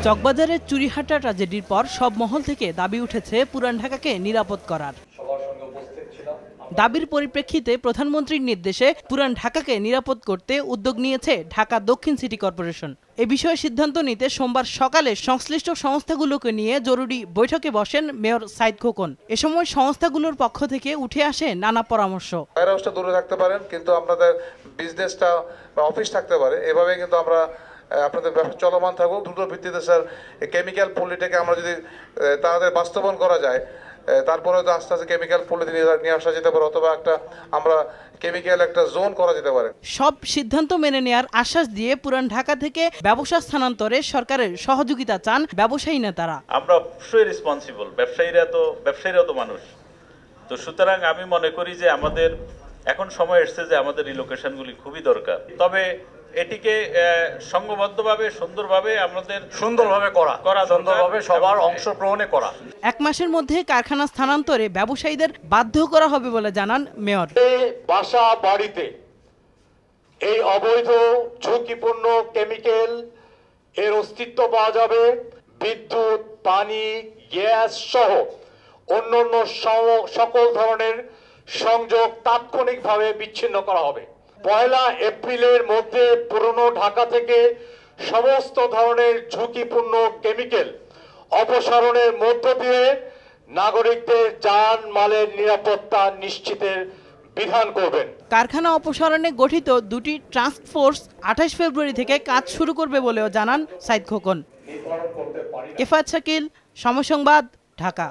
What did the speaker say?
চকবাজারের চুরিহাটা ট্র্যাজেডির পর সব মহল থেকে দাবি উঠেছে পুরান ঢাকাকে নিরাপদ করার। দাবির পরিপ্রেক্ষিতে প্রধানমন্ত্রীর নির্দেশে পুরান ঢাকাকে নিরাপদ করতে উদ্যোগ নিয়েছে ঢাকা দক্ষিণ সিটি কর্পোরেশন। এ বিষয়ে সিদ্ধান্ত নিতে সোমবার সকালে সংশ্লিষ্ট সংস্থাগুলোকে নিয়ে জরুরি বৈঠকে বসেন মেয়র সাইদ খোকন। এ সময় সংস্থাগুলোর পক্ষ থেকে উঠে আসে নানা পরামর্শ। দূরে থাকতে পারেন, কিন্তু আপনাদের বিজনেসটা বা অফিস থাকতে পারে, এভাবে কিন্তু আমরা আপনাদের ব্যবসা চলমান থাকুক। দ্রুত ভিত্তিতে স্যার কেমিক্যাল পলিটাকে আমরা যদি তাদের বাস্তবায়ন করা যায়, তারপরে তো আস্তে আস্তে কেমিক্যাল পলিতে নিয়ে আসা যেতে পারে, অথবা আমরা কেমিক্যাল একটা জোন করা যেতে পারে। সব সিদ্ধান্ত মেনে নেওয়ার আশ্বাস দিয়ে পুরান ঢাকা থেকে ব্যবসা স্থানান্তরে সরকারের সহযোগিতা চান ব্যবসায়ী নেতারা। আমরা অবশ্যই রেসপন্সিবল, ব্যবসায়ীরাও তো মানুষ। তো সুতরাং আমি মনে করি যে আমাদের এখন সময় এসেছে যে আমাদের রিলোকেশনগুলি খুবই দরকার। তবে এটিকে সংঘবদ্ধভাবে সুন্দরভাবে আমাদের সুন্দরভাবে সবার অংশগ্রহণে করা। 1 মাসের মধ্যে কারখানা স্থানান্তরে ব্যবসায়ীদের বাধ্য করা হবে বলে জানান মেয়র। বাসা বাড়িতে এই অবৈধ ঝুঁকিপূর্ণ কেমিক্যাল এর অস্তিত্ব পাওয়া যাবে। বিদ্যুৎ, পানি, গ্যাস সহ অন্যান্য সকল ধরনের সংযোগ তাৎক্ষণিকভাবে বিচ্ছিন্ন করা হবে। 1 এপ্রিলের মধ্যে পুরনো ঢাকা থেকে সমস্ত ধরনের ঝুঁকিপূর্ণ কেমিক্যাল অপসারণের মধ্য দিয়ে নাগরিকদের জানমালের নিরাপত্তা নিশ্চিতের বিধান করবেন। কারখানা অপসারণে গঠিত 2টি টাস্ক ফোর্স 28 ফেব্রুয়ারি থেকে কাজ শুরু করবে বলেও জানান সাইদ খোকন। কেফায়েত শাকিল, সময় সংবাদ, ঢাকা।